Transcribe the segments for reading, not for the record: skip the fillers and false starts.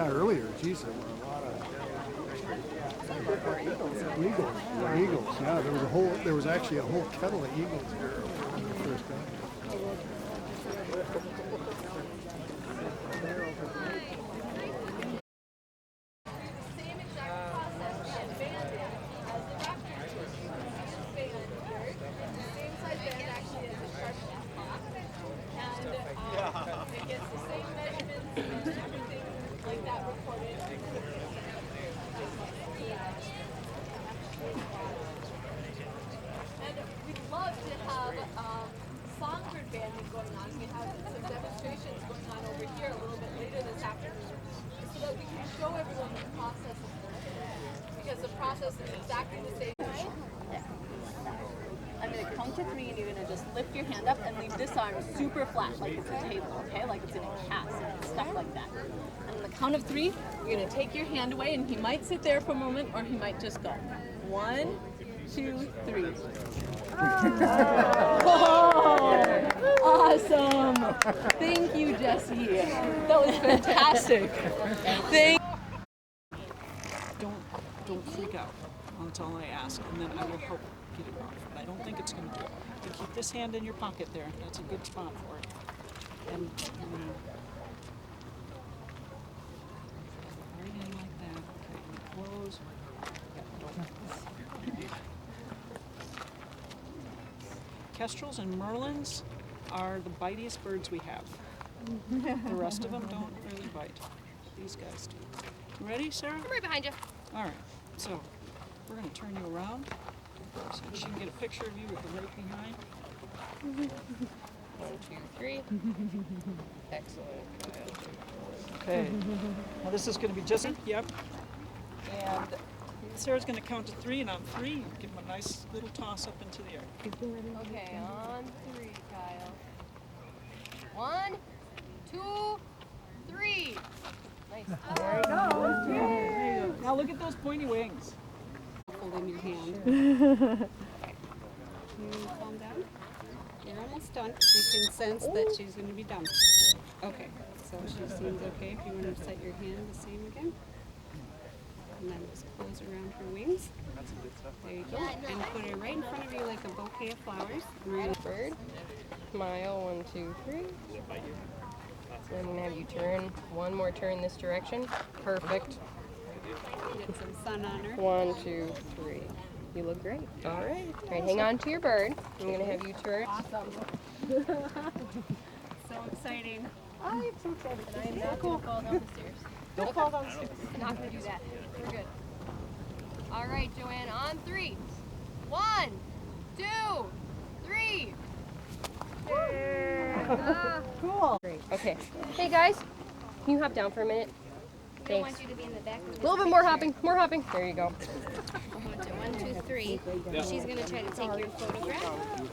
Yeah, earlier, geez, there were a lot of eagles. Yeah, there was actually a whole kettle of eagles here when we first got here. Songbird banding going on. We have some demonstrations going on over here a little bit later this afternoon so that we can show everyone the process of this. Because the process is exactly the same. I'm going to count to 3 and you're going to just lift your hand up and leave this arm super flat like it's a table, okay? Like it's in a cast and stuff like that. And on the count of 3, you're going to take your hand away and he might sit there for a moment or he might just go. 1, 2, 3. Oh, awesome! Thank you, Jesse. That was fantastic. Don't freak out. That's all I ask, and then I will help get it off. But I don't think it's going to do it. You keep this hand in your pocket there. That's a good spot for it. And right in like that. Okay, close. Kestrels and merlins are the bitiest birds we have. The rest of them don't really bite. These guys do. You ready, Sarah? I'm right behind you. All right. So we're going to turn you around so she can get a picture of you with the right behind. 1, 2, 3. Excellent. Okay. Now this is going to be Jesse. Yep. And Sarah's going to count to 3, and on 3, you give him a nice little toss up into the air. Okay, on 3, Kyle. 1, 2, 3. Nice. There you go. Now look at those pointy wings. Hold in your hand. You calm down. You're almost done. You can sense that she's going to be done. Okay, so she seems okay. If you want to set your hand the same again. And then just close around her wings. There you go. And put it right in front of you like a bouquet of flowers. Right. Bird. Smile. 1, 2, 3. So I'm going to have you turn. One more turn this direction. Perfect. Get some sun on her. 1, 2, 3. You look great. All right. All right, hang on to your bird. I'm going to have you turn. Awesome. So exciting. I am so excited. And I am not going to fall down the stairs. Don't fall down the stairs. Not going to do that. We're good. All right, Joanne, on 3. 1, 2, 3. Cool. Great. Okay. Hey guys, can you hop down for a minute? I Thanks. want you to be in the back of A little bit more hopping. More hopping. There you go. 1, 2, 3. She's going to try to take your photograph.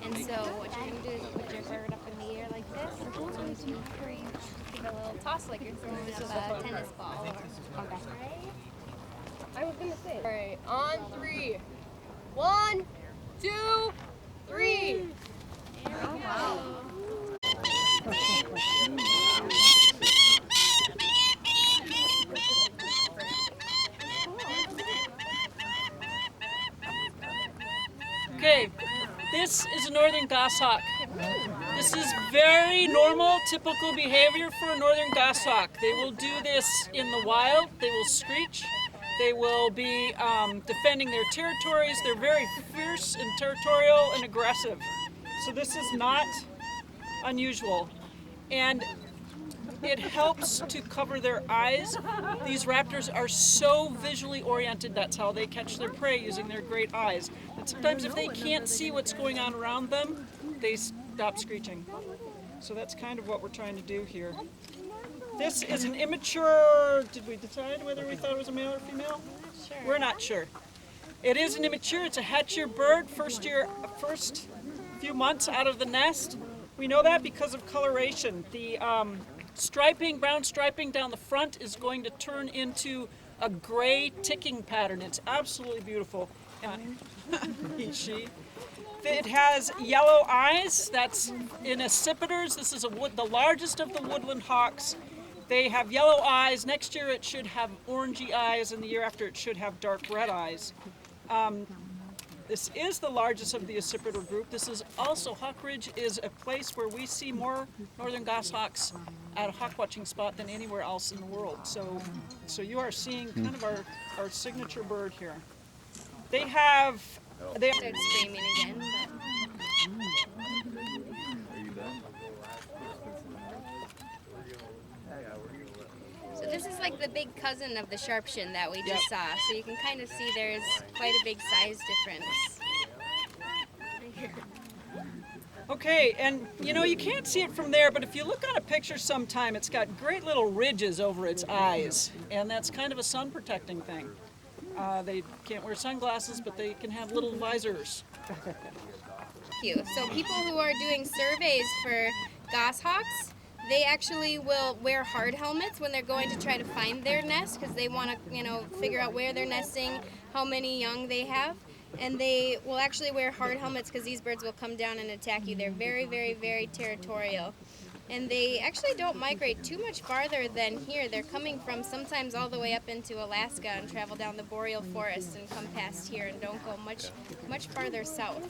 And so what you're going to do is put your bird up in the air like this. 1, 2, 3. Give a little toss like you're throwing up a tennis ball. Okay. I was gonna say. All right, on 3. 1, 2, 3. Okay, this is a northern goshawk. This is very normal, typical behavior for a northern goshawk. They will do this in the wild. They will screech. They will be defending their territories. They're very fierce and territorial and aggressive. So this is not unusual. And it helps to cover their eyes. These raptors are so visually oriented, that's how they catch their prey, using their great eyes. And sometimes if they can't see what's going on around them, they stop screeching. So that's kind of what we're trying to do here. This is an immature, did we decide whether we thought it was a male or female? Sure. We're not sure. It is an immature, it's a hatch-year bird, first few months out of the nest. We know that because of coloration. The striping, brown striping down the front is going to turn into a gray ticking pattern. It's absolutely beautiful. He, she. It has yellow eyes. That's in accipiters. This is the largest of the woodland hawks. They have yellow eyes. Next year it should have orangey eyes, and the year after it should have dark red eyes. This is the largest of the accipiter group. This is also, Hawk Ridge is a place where we see more northern goshawks at a hawk watching spot than anywhere else in the world. So you are seeing kind of our signature bird here. They Started screaming again, so this is like the big cousin of the sharpshin that we just saw. So you can kind of see there's quite a big size difference. Okay, and you know, you can't see it from there, but if you look on a picture sometime, it's got great little ridges over its eyes, and that's kind of a sun protecting thing. They can't wear sunglasses, but they can have little visors. Thank you. So people who are doing surveys for goshawks, they actually will wear hard helmets when they're going to try to find their nest because they want to, you know, figure out where they're nesting, how many young they have. And they will actually wear hard helmets because these birds will come down and attack you. They're very, very, very territorial. And they actually don't migrate too much farther than here. They're coming from sometimes all the way up into Alaska and travel down the boreal forest and come past here and don't go much farther south.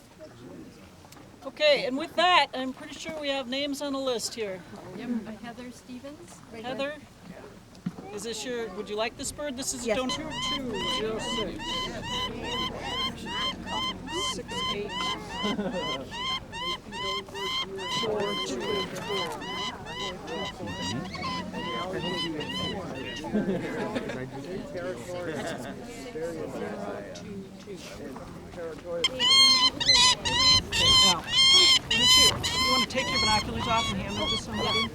Okay, and with that, I'm pretty sure we have names on the list here. Yep, Heather Stevens. Heather, is this your, would you like this bird? This is a stone 2206. 68. 424. Now, you want to take your binoculars off and hand them to somebody?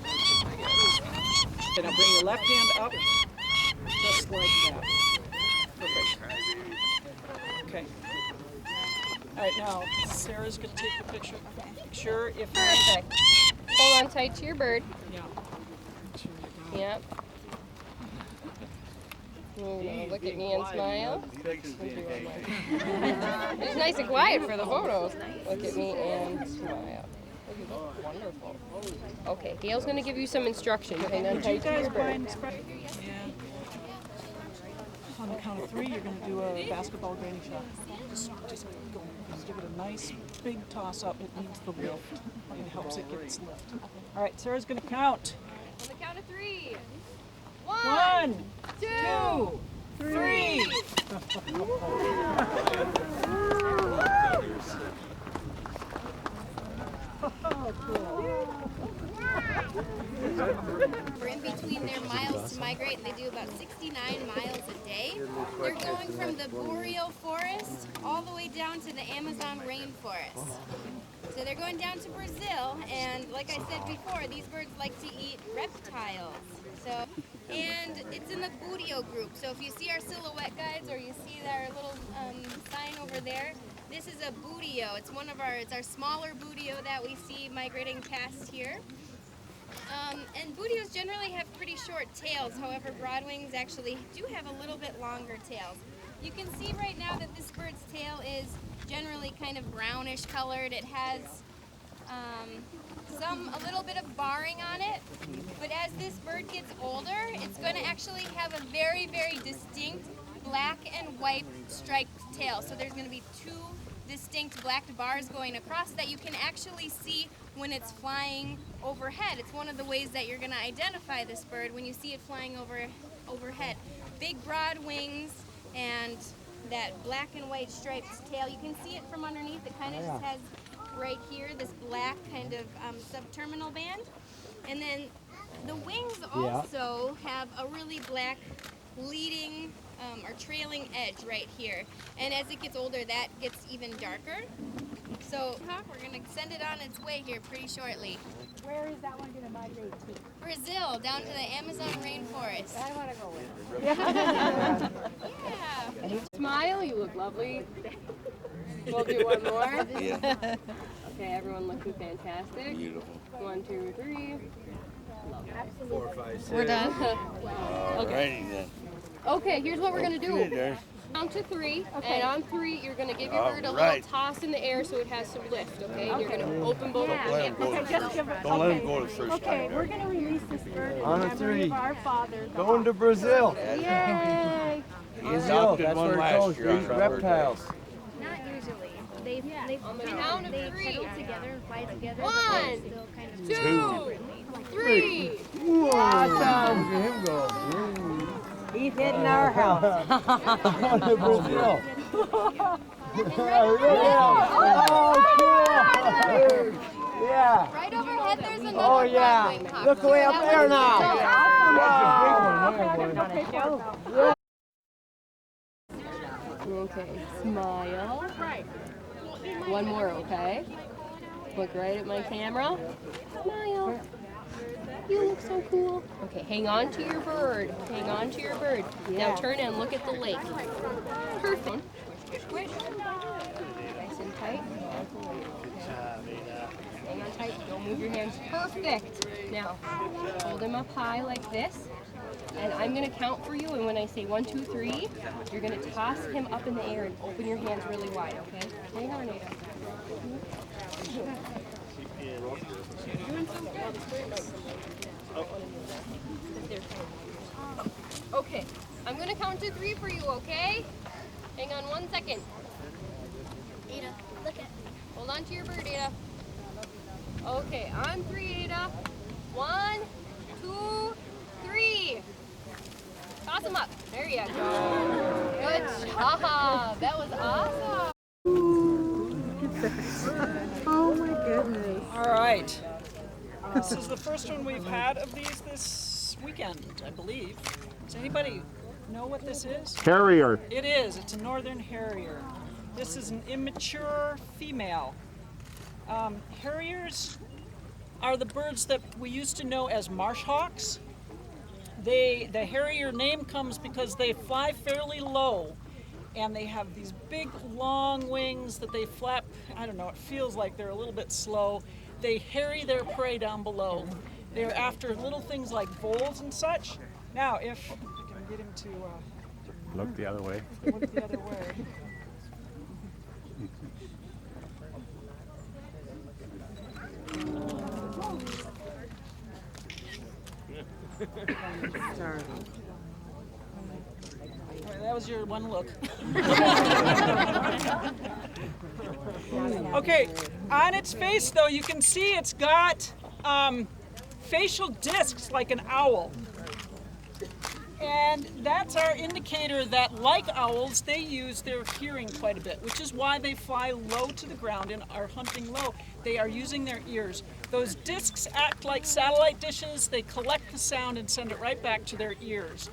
Then I'll bring your left hand up, just like that. Perfect. Okay. All right, now Sarah's going to take the picture. Sure, if Perfect. Hold on tight to your bird. Yeah. Yep. Now look at me and smile. It's nice and quiet for the photos. Look at me and smile. You look wonderful. Okay, Gail's going to give you some instructions. Hang on tight to your bird. And on the count of 3, you're going to do a basketball granny shot. Just go. Just give it a nice big toss up. It needs the lift. It helps it get its lift. All right, Sarah's going to count. On the count of 3. 1, 2, 3. We're in between their miles to migrate, and they do about 69 miles a day. They're going from the boreal forest all the way down to the Amazon rainforest. So they're going down to Brazil, and like I said before, these birds like to eat reptiles. So, and it's in the Buteo group. So if you see our silhouette guides, or you see our little sign over there, this is a Buteo. It's our smaller Buteo that we see migrating past here. And Buteos generally have pretty short tails. However, broadwings actually do have a little bit longer tails. You can see right now that this bird's tail is generally kind of brownish colored. It has a little bit of barring on it. But as this bird gets older, it's going to actually have a very, very distinct black and white striped tail. So there's going to be 2 distinct black bars going across that you can actually see when it's flying overhead. It's one of the ways that you're going to identify this bird when you see it flying overhead. Big broad wings and that black and white striped tail. You can see it from underneath. It kind of just has right here this black kind of subterminal band. And then the wings also have a really black leading or trailing edge right here. And as it gets older, that gets even darker. So we're going to send it on its way here pretty shortly. Where is that one going to migrate to? Brazil, down to the Amazon rainforest. I want to go with her. Yeah. Smile, you look lovely. We'll do one more. Yeah. Okay, everyone looking fantastic. Beautiful. 1, 2, 3. 4, 5, 6. We're done. Alrighty then. Okay, here's what we're gonna do. There's Count to 3, and on 3, you're going to give your bird a little toss in the air so it has some lift, okay? And you're going to open both Don't let him go. Don't let him go the first Okay, time. we're going to release this bird in On a memory three. of our father. the Going to Brazil. Yay! Brazil, Adopted that's one where it last goes. year on These her reptiles. Not usually. They On the count of they 3. cuddle together and fly together. but 1, they're still kind of 2, 3. Awesome. Look at him go. He's hitting our house. Going to Brazil. And Look right at him. Oh, cool. Yeah. Right overhead, there's another Oh, yeah. broadwing puck. Look way up That there one's now. still- Okay, smile. One more, okay? Look right at my camera. Smile. You look so cool. Okay, hang on to your bird. Hang on to your bird. Now turn and look at the lake. Perfect. Squish. Nice and tight. Hang on tight. Don't move your hands. Perfect. Now, hold him up high like this. And I'm going to count for you, and when I say 1, 2, 3, you're going to toss him up in the air and open your hands really wide, okay? Hang on, Ada. Okay, I'm going to count to 3 for you, okay? Hang on 1 second. Ada, look at. Hold on to your bird, Ada. Okay, on 3, Ada. 1, 2, 3. Toss him up. There you go. Good job. That was awesome. Oh my goodness. All right. This is the first one we've had of these this weekend, I believe. Does anybody know what this is? Harrier. It is. It's a northern harrier. This is an immature female. Harriers are the birds that we used to know as marsh hawks. The harrier name comes because they fly fairly low, and they have these big long wings that they flap. I don't know, it feels like they're a little bit slow. They harry their prey down below. They're after little things like voles and such. Now, if I can get him to Look the other way. look the other way. All right, that was your one look. Okay, on its face though, you can see it's got facial discs like an owl. And that's our indicator that, like owls, they use their hearing quite a bit, which is why they fly low to the ground and are hunting low. They are using their ears. Those discs act like satellite dishes. They collect the sound and send it right back to their ears.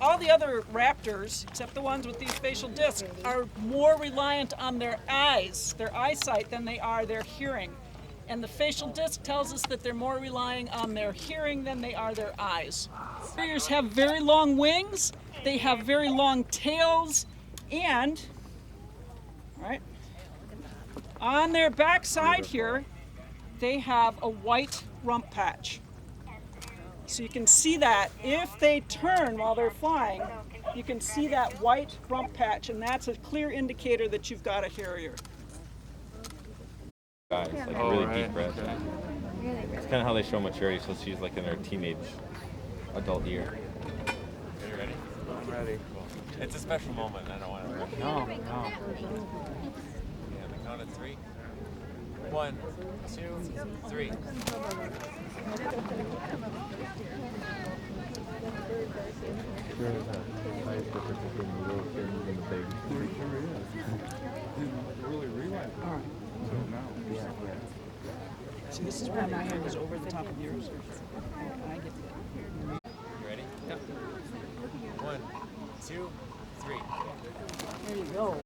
All the other raptors, except the ones with these facial discs, are more reliant on their eyes, their eyesight, than they are their hearing. And the facial disc tells us that they're more relying on their hearing than they are their eyes. Harriers have very long wings, they have very long tails, and on their back side here, they have a white rump patch. So you can see that if they turn while they're flying, you can see that white rump patch, and that's a clear indicator that you've got a harrier. Guys, like really deep breath. It's kind of how they show maturity. So she's like in her teenage, adult year. Are you ready? I'm ready. It's a special moment. I don't want to. No. Yeah, the count of 3. 1, 2, 3. See, this is where my hand is over the top of yours. And I get You ready? Yep. 1, 2, 3. There you go.